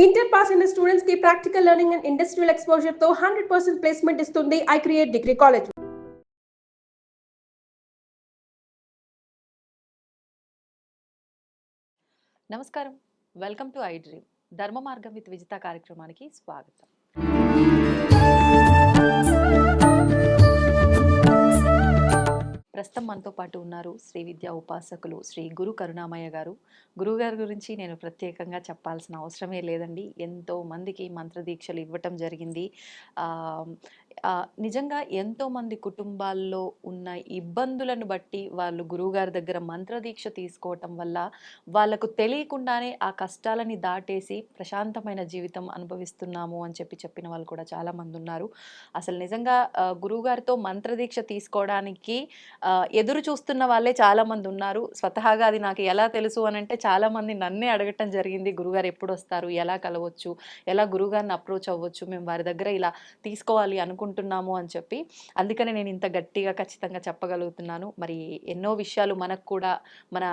Inter pass అయిన students కి practical learning and industrial exposure తో 100% ప్లేస్మెంట్ ఇస్తుంది ఐ క్రియేట్ డిగ్రీ కాలేజ్. నమస్కారం, వెల్కమ్ టు ఐ డ్రీమ్. ధర్మ మార్గం విత్ విజిత కార్యక్రమానికి స్వాగతం. ప్రస్తుతం మనతో పాటు ఉన్నారు శ్రీ విద్యా ఉపాసకులు శ్రీ గురు కరుణామయ్య గారు. గురువుగారి గురించి నేను ప్రత్యేకంగా చెప్పాల్సిన అవసరమే లేదండి. ఎంతో మందికి మంత్రదీక్షలు ఇవ్వటం జరిగింది. నిజంగా ఎంతోమంది కుటుంబాల్లో ఉన్న ఇబ్బందులను బట్టి వాళ్ళు గురువుగారి దగ్గర మంత్రదీక్ష తీసుకోవటం వల్ల వాళ్ళకు తెలియకుండానే ఆ కష్టాలని దాటేసి ప్రశాంతమైన జీవితం అనుభవిస్తున్నాము అని చెప్పిన వాళ్ళు కూడా చాలామంది ఉన్నారు. అసలు నిజంగా గురువుగారితో మంత్రదీక్ష తీసుకోవడానికి ఎదురు చూస్తున్న వాళ్ళే చాలామంది ఉన్నారు. స్వతహాగా అది నాకు ఎలా తెలుసు అని అంటే చాలామంది నన్నే అడగటం జరిగింది, గురుగారు ఎప్పుడు వస్తారు, ఎలా కలవచ్చు, ఎలా గురుగారిని అప్రోచ్ అవ్వచ్చు, మేము వారి దగ్గర ఇలా తీసుకోవాలి అనుకుంటున్నాము అని చెప్పి. అందుకనే నేను ఇంత గట్టిగా ఖచ్చితంగా చెప్పగలుగుతున్నాను. మరి ఎన్నో విషయాలు మనకు కూడా, మన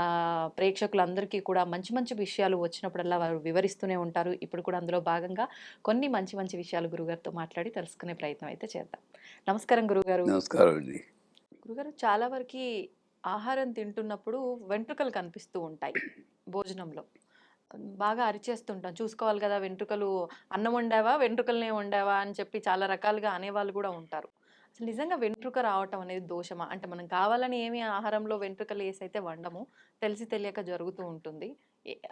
ప్రేక్షకులందరికీ కూడా మంచి మంచి విషయాలు వచ్చినప్పుడల్లా వారు వివరిస్తూనే ఉంటారు. ఇప్పుడు కూడా అందులో భాగంగా కొన్ని మంచి మంచి విషయాలు గురుగారితో మాట్లాడి తెలుసుకునే ప్రయత్నం అయితే చేద్దాం. నమస్కారం గురుగారు. నమస్కారం అండి. గురుగారు, చాలా వరకు ఆహారం తింటున్నప్పుడు వెంట్రుకలు కనిపిస్తూ ఉంటాయి. భోజనంలో బాగా అరిచేస్తుంటాం, చూసుకోవాలి కదా వెంట్రుకలు, అన్నం వండావా వెంట్రుకలనే వండావా అని చెప్పి చాలా రకాలుగా అనేవాళ్ళు కూడా ఉంటారు. అసలు నిజంగా వెంట్రుక రావటం అనేది దోషమా? అంటే మనం కావాలని ఏమి ఆహారంలో వెంట్రుకలు వేసైతే వండము, తెలిసి తెలియక జరుగుతూ ఉంటుంది.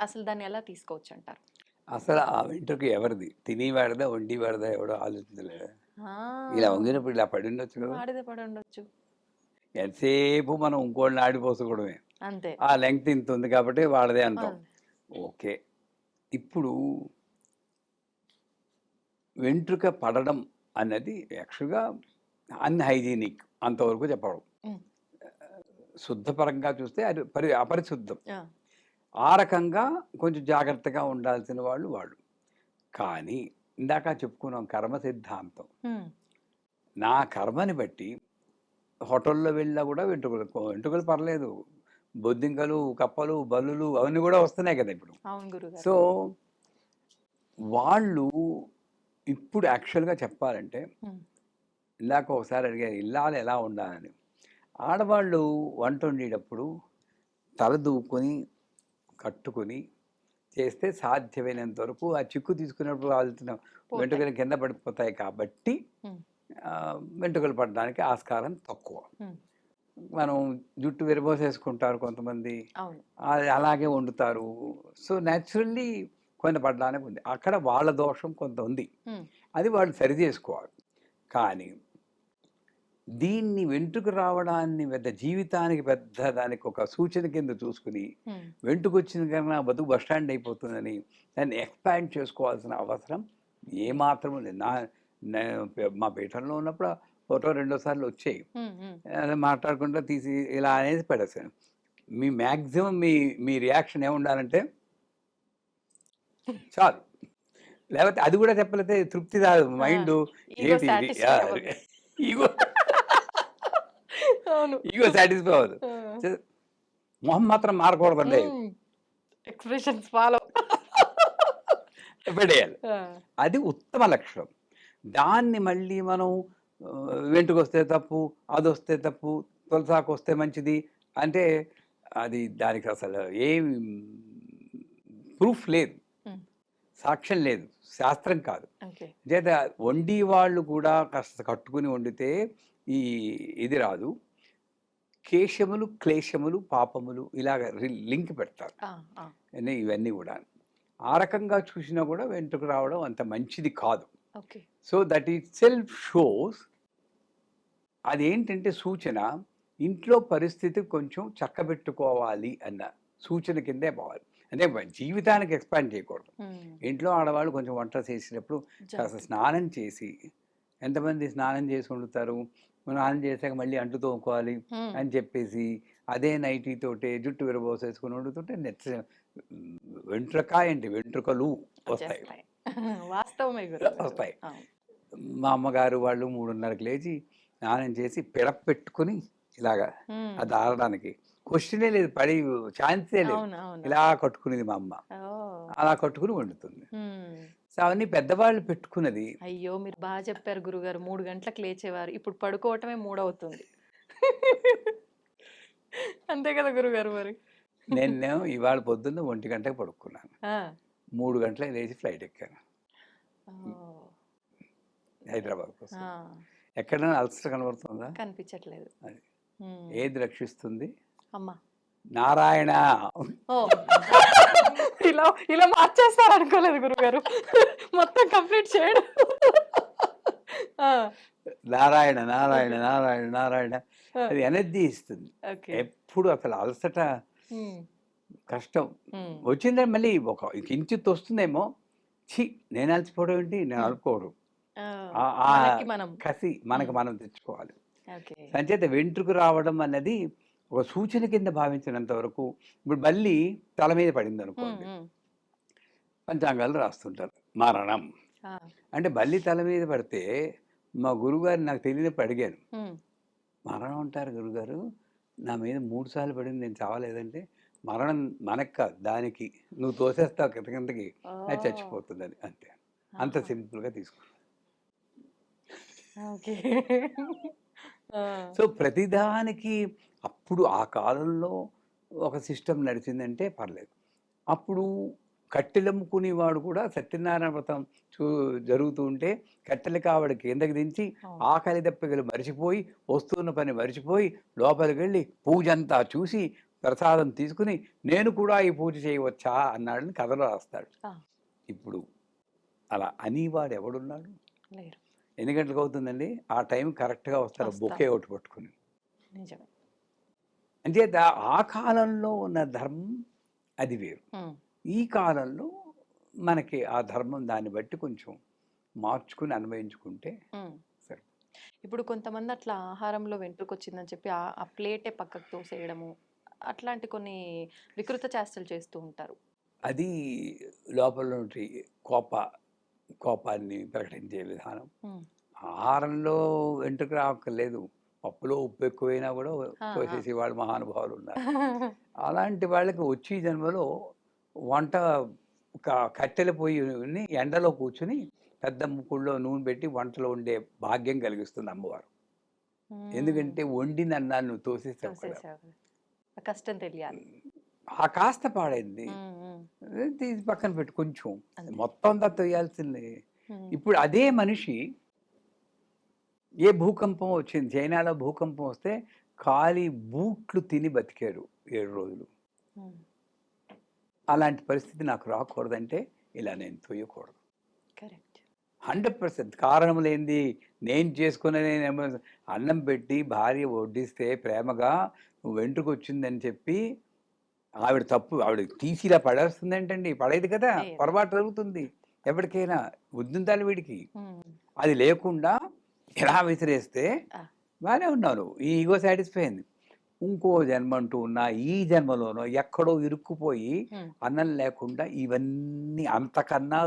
అసలు దాన్ని ఎలా తీసుకోవచ్చు అంటారు? అసలు ఆ వెంట్రుక ఎవరిది? తినేవాడిదా వండివాడిదా ఎవడో ఆలోచించలేదు. ఇలా వంగినప్పుడు ఇలా పడి ఉండొచ్చు కదా, ఆడిదే పడి ఉండొచ్చు. ఎంతసేపు మనం ఇంకోళ్ళని ఆడిపోసుకోవడమే. అంతే, ఆ లెంగ్త్ ఇంత ఉంది కాబట్టి వాళ్ళదే అంటాం. ఓకే, ఇప్పుడు వెంట్రుక పడడం అన్నది యాక్చువల్గా అన్హైజీనిక్ అంతవరకు చెప్పడం. శుద్ధపరంగా చూస్తే అది అపరిశుద్ధం. ఆ రకంగా కొంచెం జాగ్రత్తగా ఉండాల్సిన వాళ్ళు. కానీ ఇందాక చెప్పుకున్నాం కర్మ సిద్ధాంతం. నా కర్మని బట్టి హోటల్లో వెళ్ళినా కూడా వెంట్రుకలు పర్లేదు, బొద్దింకలు, కప్పలు, బల్లులు అవన్నీ కూడా వస్తున్నాయి కదా ఇప్పుడు. సో వాళ్ళు ఇప్పుడు యాక్చువల్గా చెప్పాలంటే, ఇందాక ఒకసారి అడిగారు ఇల్లాలు ఎలా ఉండాలని. ఆడవాళ్ళు వంట వండేటప్పుడు తల దూకొని కట్టుకుని చేస్తే సాధ్యమైనంత వరకు ఆ చిక్కు తీసుకున్నప్పుడు కావాల్సిన వెంట్రుకలు కింద పడిపోతాయి కాబట్టి వెంట్రుకలు పడడానికి ఆస్కారం తక్కువ. మనం జుట్టు విరబోసేసుకుంటారు కొంతమంది, అలాగే వండుతారు. సో న్యాచురల్లీ కొంత పడడానికి ఉంది. అక్కడ వాళ్ళ దోషం కొంత ఉంది, అది వాళ్ళు సరి చేసుకోవాలి. కానీ దీన్ని వెంట్రుక రావడాన్ని పెద్ద జీవితానికి పెద్ద దానికి ఒక సూచన కింద చూసుకుని వెంట్రుకు వచ్చిన కన్నా బతుకు బస్టాండ్ అయిపోతుందని దాన్ని ఎక్స్పాండ్ చేసుకోవాల్సిన అవసరం ఏమాత్రం లేదు. మా పీఠంలో ఉన్నప్పుడు ఫోటో 2 సార్లు వచ్చాయి, మాట్లాడకుండా తీసి ఇలా అనేది పెడతాను. మీ మ్యాక్సిమం మీ రియాక్షన్ ఏముండాలంటే చాలు, లేకపోతే అది కూడా చెప్పలేతే తృప్తి రాదు. మైండ్ ఈగో సాటిస్ఫై అవ్వదు. మొహం మాత్రం మారకూడదండి, ఎక్స్ప్రెషన్స్ ఫాలో పెట్టేయాలి. అది ఉత్తమ లక్షణం. దాన్ని మళ్ళీ మనం వెంట్రుకు వస్తే తప్పు, అది వస్తే తప్పు, తులసాకు వస్తే మంచిది అంటే అది దానికి అసలు ఏం ప్రూఫ్ లేదు, సాక్ష్యం లేదు, శాస్త్రం కాదు. చేత వండి వాళ్ళు కూడా కాస్త కట్టుకుని వండితే ఇది రాదు. కేశములు, క్లేశములు, పాపములు ఇలాగ లింక్ పెడతారు ఇవన్నీ కూడా. ఆ రకంగా చూసినా కూడా వెంట్రుకు రావడం అంత మంచిది కాదు. So that eat self shows అదేంటంటే సూచన, ఇంట్లో పరిస్థితి కొంచెం చక్కబెట్టుకోవాలి అన్న సూచన కిందే పోవాలి. అంటే జీవితానికి ఎక్స్పాండ్ చేయకూడదు. ఇంట్లో ఆడవాళ్ళు కొంచెం వంట చేసేటప్పుడు కాస్త స్నానం చేసి, ఎంతమంది స్నానం చేసి వండుతారు, స్నానం చేసాక మళ్ళీ అంటు తోముకోవాలి అని చెప్పేసి అదే నైటీతోటే జుట్టు విరబోసేసుకుని వండుతుంటే వెంట్రుకలు వస్తాయి. వస్తాయి. మా అమ్మగారు వాళ్ళు 3:30కి లేచి స్నానం చేసి పిడప పెట్టుకుని ఇలాగా అది ఆడడానికి క్వశ్చనే లేదు, పడి ఛాన్సే లేదు, ఇలా కట్టుకునేది మా అమ్మ. అలా కట్టుకుని వండుతుంది. హ్మ్. సో అవన్నీ పెద్దవాళ్ళు పెట్టుకున్నది. అయ్యో! మీరు బా చెప్పారు గురుగారు. 3 గంటలకు లేచేవారు. ఇప్పుడు పడుకోవటమే 3 అవుతుంది. అంతే కదా గురుగారు మరి. నేనేమో ఇవాళ పొద్దున్న 1 గంటకి పడుకున్నాను. ఆ! 3 గంటలకు లేచి ఫ్లైట్ ఎక్కాను ఓహ్! హైదరాబాద్ కోసం. ఆ! ఎక్కడైనా అలసట కనబడుతుందా? కనిపించట్లేదు. అది హ్మ్. ఏది రక్షిస్తుంది? అమ్మ. నారాయణ. ఓహ్! ఇలా ఇలా మార్చేస్తారు అనుకోలేదు గురుగారు. మొత్తం కంప్లీట్ చేయడం. ఆ! నారాయణ నారాయణ ఓకే. నారాయణ నారాయణ ఆ! అది ఎనర్జీ ఇస్తుంది. ఓకే. ఎప్పుడు అసలు అలసట హ్మ్. కష్టం హ్మ్. వచ్చిందని మళ్ళీ ఒక కించిత్ వస్తుందేమో, ఛీ నేను అలసిపోవడం ఏంటి, నేను హ్మ్. అలుపుకోవడం. ఓహ్! ఆ మనకి మనం. కసి మనకు హ్మ్. మనం తెచ్చుకోవాలి. ఓకే. సంచేత వెంట్రుకు రావడం అన్నది ఒక సూచన కింద భావించినంత వరకు. ఇప్పుడు బల్లి తల మీద పడింది హ్మ్. అనుకోండి, హ్మ్. పంచాంగాలు రాస్తుంటారు మరణం ఆ! అంటే. బల్లి తల మీద పడితే మా గురువుగారు నాకు తెలియనప్పుడు అడిగాను, హ్మ్. మరణం అంటారు గురుగారు, నా మీద 3 సార్లు పడింది, నేను చావలేదంటే, మరణం మనకు కాదు దానికి, నువ్వు తోసేస్తావు కింద కిందకి, అది ఓహ్! చచ్చిపోతుందని అంతే. అంత ఆహా! సింపుల్గా తీసుకున్నాను. ఓకే. ఆ! సో ప్రతిదానికి అప్పుడు ఆ కాలంలో ఒక సిస్టమ్ నడిచిందంటే పర్లేదు. అప్పుడు కట్టెలమ్ముకునేవాడు కూడా సత్యనారాయణ వ్రతం చూ జరుగుతూ ఉంటే కట్టెల కావడి కిందకి దించి అవును. ఆకలి దప్పికలు మరిచిపోయి, వస్తున్న పని మరిచిపోయి, లోపలికి వెళ్ళి పూజంతా చూసి ప్రసాదం తీసుకుని నేను కూడా ఈ పూజ చేయవచ్చా అన్నాడని కథలో రాస్తాడు. ఆ! ఇప్పుడు అలా అనేవాడు ఎవడున్నాడు? లేరు. ఎన్ని గంటలకు అవుతుందండి? ఆ టైం కరెక్ట్‌గా వస్తారు బొకే వస్తారు. ఒకటి పట్టుకుని. నిజమే. అంచేత ఆ కాలంలో ఉన్న ధర్మం అది వేరు. హ్మ్. ఈ కాలంలో మనకి ఆ ధర్మం దాన్ని బట్టి కొంచెం మార్చుకుని అన్వయించుకుంటే హ్మ్. సరే. ఇప్పుడు కొంతమంది అట్లా ఆహారంలో వెంట్రుకొచ్చిందని చెప్పి ఆ ప్లేటే పక్కకు తోసేయడము, అట్లాంటి కొన్ని వికృత చేష్టలు చేస్తూ ఉంటారు. అది లోపల నుండి కోపాన్ని ప్రకటించే విధానం. హ్మ్. ఆహారంలో వెంట్రుక రాక్కర్లేదు. పప్పులో ఉప్పు ఎక్కువైనా కూడా ఆ! ఆ! తోసేసే వాళ్ళు మహానుభావులు ఉన్నారు. అలాంటి వాళ్ళకి వచ్చే జన్మలో వంట కట్టెల పొయ్యిని ఎండలో కూర్చుని పెద్ద ముక్కుడులో నూనె పెట్టి వంటలు వండే భాగ్యం కలిగిస్తుంది అమ్మవారు. హ్మ్. ఎందుకంటే వండిన అన్నాన్ని నువ్వు తోసేసావు కదా. తోసేసావు. ఆ కష్టం తెలియాలి. ఆ కాస్త పాడైంది, హ్మ్. హ్మ్. తీసి పక్కన పెట్టి కొంచెం అంతే. మొత్తం అంతా తొయ్యాల్సింది. హ్మ్. ఇప్పుడు అదే మనిషి ఏ భూకంపం వచ్చింది, చైనాలో భూకంపం వస్తే ఖాళీ బూట్లు తిని బతికారు 7 రోజులు. హ్మ్. అలాంటి పరిస్థితి నాకు రాకూడదంటే ఇలా నేను తొయ్యకూడదు. కరెక్ట్. 100% కారణం లేనిది నేను చేసుకునేనేమో. అన్నం పెట్టి భార్య వడ్డిస్తే ప్రేమగా నువ్వు వెంట్రుకొచ్చిందని చెప్పి ఆవిడ తప్పు ఆవిడ తీసి ఇలా పడేస్తుందేంటండి? పడేది కదా! లేదు. పొరపాటు జరుగుతుంది ఎవరికైనా. బుద్ధుండాలి వీడికి. హ్మ్. అది లేకుండా ఇలా విసిరేస్తే ఆ! బానే ఉన్నాను. ఈ ఈగో సాటిస్ఫై అయింది. ఇంకో జన్మ అంటూ ఉన్నా ఈ జన్మలోనో ఎక్కడో ఇరుక్కుపోయి హ్మ్. అన్నం లేకుండా ఇవన్నీ అంతకన్నా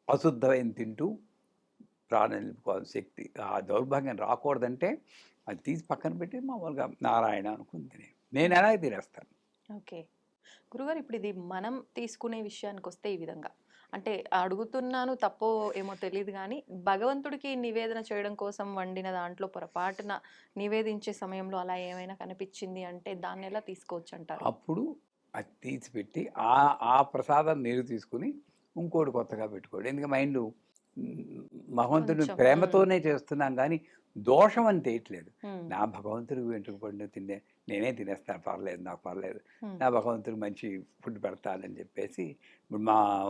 అశుద్ధమైన తింటూ ప్రాణం నిలుపుకోవాల్సిన శక్తి, ఆ దౌర్భాగ్యం రాకూడదంటే అది తీసి పక్కన పెట్టి మామూలుగా నారాయణ అనుకుని తినే. నేను హ్మ్. ఎలాగ తినేస్తాను. ఓకే. గురుగారు ఇప్పుడు ఇది మనం తీసుకునే విషయానికొస్తే ఈ విధంగా. అంటే అడుగుతున్నాను తప్పో ఏమో తెలీదు గానీ, భగవంతుడికి నివేదన చేయడం కోసం వండిన దాంట్లో పొరపాటున నివేదించే సమయంలో అలా ఏమైనా కనిపిచ్చింది అంటే దాన్నెలా తీసుకోవచ్చంటారు? అప్పుడు అది తీసిపెట్టి ఆ ఆ ప్రసాదం మీరు తీసుకుని ఇంకోటి కొత్తగా పెట్టుకోండి. ఎందుకంటే మైండు భగవంతుడిని కొంచెం. హ్మ్. ప్రేమతోనే చేస్తున్నాం కానీ దోషం అని తేయట్లేదు. హ్మ్. నా భగవంతుడికి వెంట్రుక పడిన తిండే నేనే తినేస్తాను, పర్లేదు, నాకు పర్లేదు. హ్మ్. నా భగవంతుడికి మంచి ఫుడ్ పెడతానని చెప్పేసి ఇప్పుడు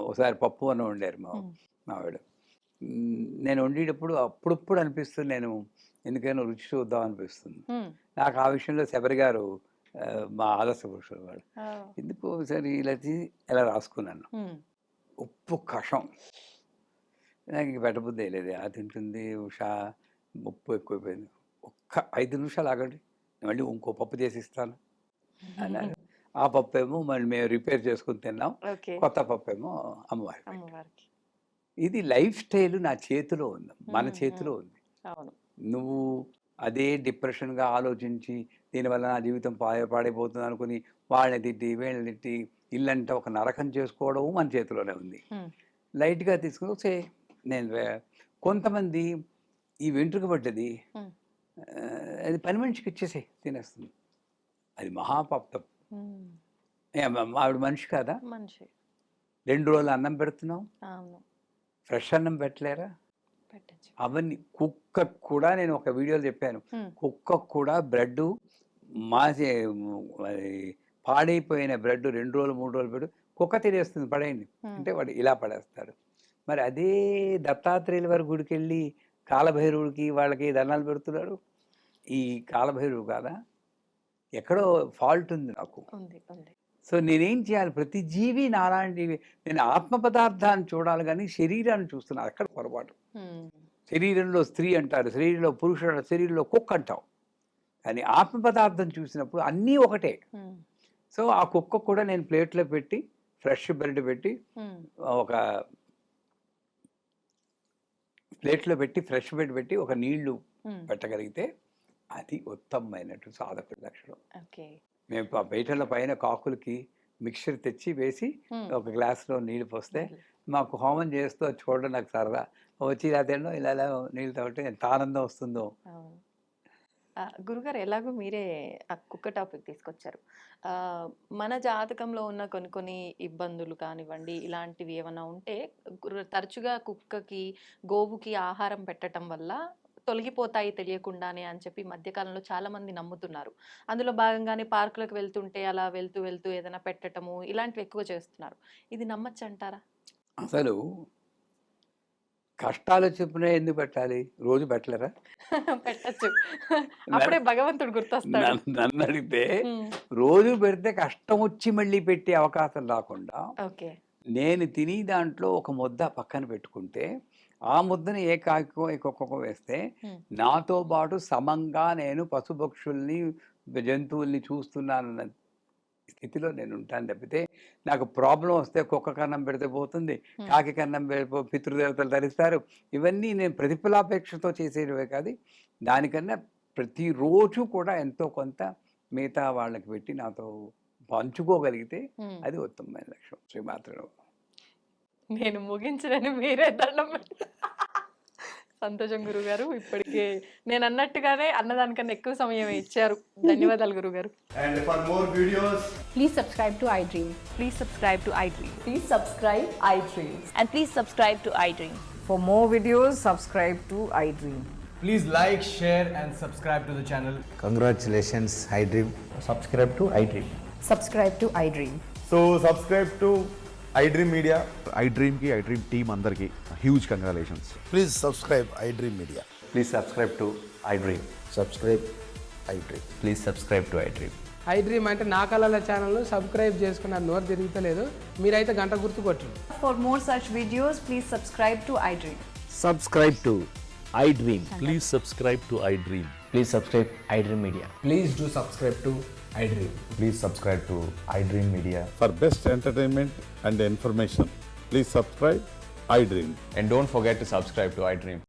ఒకసారి పప్పు అన్నం వండారు హ్మ్. మావిడ. నేను వండేటప్పుడు అప్పుడప్పుడు అనిపిస్తుంది, నేను ఎందుకైనా రుచి చూద్దాం అనిపిస్తుంది. హ్మ్. నాకు ఆ విషయంలో శబరి గారు మా ఆదర్శ పురుషుడు వాడు. ఓహ్! ఎందుకో ఒకసారి ఇలా రాసుకున్నాను. హ్మ్. ఉప్పు కషం. నాకు ఇంక పెట్టబుద్ధి వేయలేదు. అది తింటుంది ఉషా, ఉప్పు ఎక్కువైపోయింది. ఒక్క 5 నిమిషాలు ఆగండి, మళ్ళీ ఇంకో పప్పు చేసిస్తాను అన్నారు. ఆ పప్పేమో మళ్ళీ మేము రిపేర్ చేసుకుని తిన్నాం. ఓకే. కొత్త పప్పేమో అమ్మవారికి పెట్టాం. అమ్మవారికి. ఇది లైఫ్ స్టైల్ నా చేతిలో ఉంది, మన హ్మ్. చేతిలో హ్మ్. ఉంది. అవును. నువ్వు అదే డిప్రెషన్‌గా ఆలోచించి దీనివల్ల నా జీవితం పాడైపోతుంది అనుకుని వాళ్ళని తిట్టి, వీళ్ళని తిట్టి ఇల్లంటే ఒక నరకం చేసుకోవడం మన చేతిలోనే ఉంది. లైట్గా తీసుకుని కొంతమంది ఈ వెంట్రుక పడ్డది అది పని మనిషికి ఇచ్చేసే తినేస్తుంది. అది మహాపాప్తం. ఆవిడ మనిషి కాదా? మనిషి. 2 రోజులు అన్నం పెడుతున్నాం, అవును, ఫ్రెష్ అన్నం పెట్టలేరా? పెట్టచ్చు. అవన్నీ కుక్కకు కూడా నేను ఒక వీడియోలో చెప్పాను, కుక్కకు కూడా బ్రెడ్ మాసే పాడైపోయిన బ్రెడ్ 2 రోజులు 3 రోజులు పెడు కుక్క తినేస్తుంది, పడేయండి అంటే వాడు ఇలా పడేస్తాడు. మరి అదే దత్తాత్రేయుల వారి గుడికి వెళ్ళి కాలభైరవుడికి వాళ్ళకి దండాలు పెడుతున్నాడు. ఈ కాలభైరవుడు కాదా? ఎక్కడో ఫాల్ట్ ఉంది నాకు. సో నేనేం చేయాలి? ప్రతి జీవి నాలాంటివి. నేను ఆత్మ పదార్థాన్ని చూడాలి కానీ శరీరాన్ని చూస్తున్నాను, అక్కడ పొరపాటు. శరీరంలో స్త్రీ అంటారు, శరీరంలో పురుషుడు అంటారు, శరీరంలో కుక్క అంటాం, కానీ ఆత్మ పదార్థం చూసినప్పుడు అన్నీ ఒకటే. సో ఆ కుక్క కూడా నేను ప్లేట్లో పెట్టి ఫ్రెష్ బ్రెడ్ పెట్టి ఒక ప్లేట్లో పెట్టి ఫ్రెష్ బ్రెడ్ పెట్టి ఒక నీళ్లు పెట్టగలిగితే అది ఉత్తమమైనట్టు సాధకుడి లక్షణం. మేము బయటలో పైన కాకులకి మిక్చర్ తెచ్చి వేసి ఒక గ్లాస్లో నీళ్ళు పోస్తే మాకు హోమం చేస్తూ చూడడం నాకు సరదా. వచ్చి ఇలా తినడం, ఇలా నీళ్ళు తాగితే ఎంత ఆనందం వస్తుందో. గురుగారు, ఎలాగో మీరే ఆ కుక్క టాపిక్ తీసుకొచ్చారు. మన జాతకంలో ఉన్న కొన్ని ఇబ్బందులు కానివ్వండి, ఇలాంటివి ఏమైనా ఉంటే తరచుగా కుక్కకి గోవుకి ఆహారం పెట్టడం వల్ల తొలగిపోతాయి తెలియకుండానే అని చెప్పి మధ్యకాలంలో చాలా మంది నమ్ముతున్నారు. అందులో భాగంగానే పార్కులకు వెళ్తుంటే అలా వెళ్తూ ఏదైనా పెట్టటము ఇలాంటివి ఎక్కువ చేస్తున్నారు. ఇది నమ్మచ్చు అంటారా? అసలు కష్టాలు చెప్పినా ఎందుకు పెట్టాలి? రోజు పెట్టలేరా? పెట్టచ్చు, అప్పుడే భగవంతుడు గుర్తొస్తాడు. నన్ను అడిగితే రోజు పెడితే కష్టం వచ్చి మళ్ళీ పెట్టే అవకాశం రాకుండా నేను తిని దాంట్లో ఒక ముద్ద పక్కన పెట్టుకుంటే ఆ ముద్దని ఏ కాకో ఏ కుక్కకో వేస్తే నాతో పాటు సమంగా నేను పశుపక్షుల్ని జంతువుల్ని చూస్తున్నానన్న స్థితిలో నేను ఉంటాను తప్పితే నాకు ప్రాబ్లం వస్తే కుక్క కన్నం పెడితే పోతుంది, కాకి కన్నం పితృదేవతలు ధరిస్తారు. ఇవన్నీ నేను ప్రతిఫలాపేక్షతో చేసేవే కాదు. దానికన్నా ప్రతిరోజు కూడా ఎంతో కొంత మిగతా వాళ్ళకి పెట్టి నాతో పంచుకోగలిగితే అది ఉత్తమమైన లక్ష్యం. శ్రీమాత్ర నేను ముగించడానికి మీరే దండం. సంతోషం గురుగారు, ఇప్పటికే నేను అన్నట్టుగానే అన్నదానికన్నా ఎక్కువ సమయం ఇచ్చారు. ధన్యవాదాలు గురుగారు. And for more videos, please subscribe to iDream. Please subscribe to iDream. Please subscribe iDream. And please subscribe to iDream. For more videos, subscribe to iDream. please like, share and subscribe to the channel. Congratulations, iDream. Subscribe to iDream. Subscribe to iDream. So subscribe to iDream Media. iDream ki iDream team andarki huge congratulations. Please subscribe iDream Media. Please subscribe to iDream. Subscribe iDream. Please subscribe to iDream. iDream అంటే నా కళల channel subscribe చేసుకున్న నోరు తిరుగుతలేదు, మీరైతే గంట గుర్తు కొట్టండి. For more such videos, please subscribe to iDream. Subscribe to iDream. Please subscribe to iDream. Please subscribe iDream Media. Please do subscribe to iDream. Please subscribe to iDream Media. For best entertainment and information, please subscribe iDream. And don't forget to subscribe to iDream.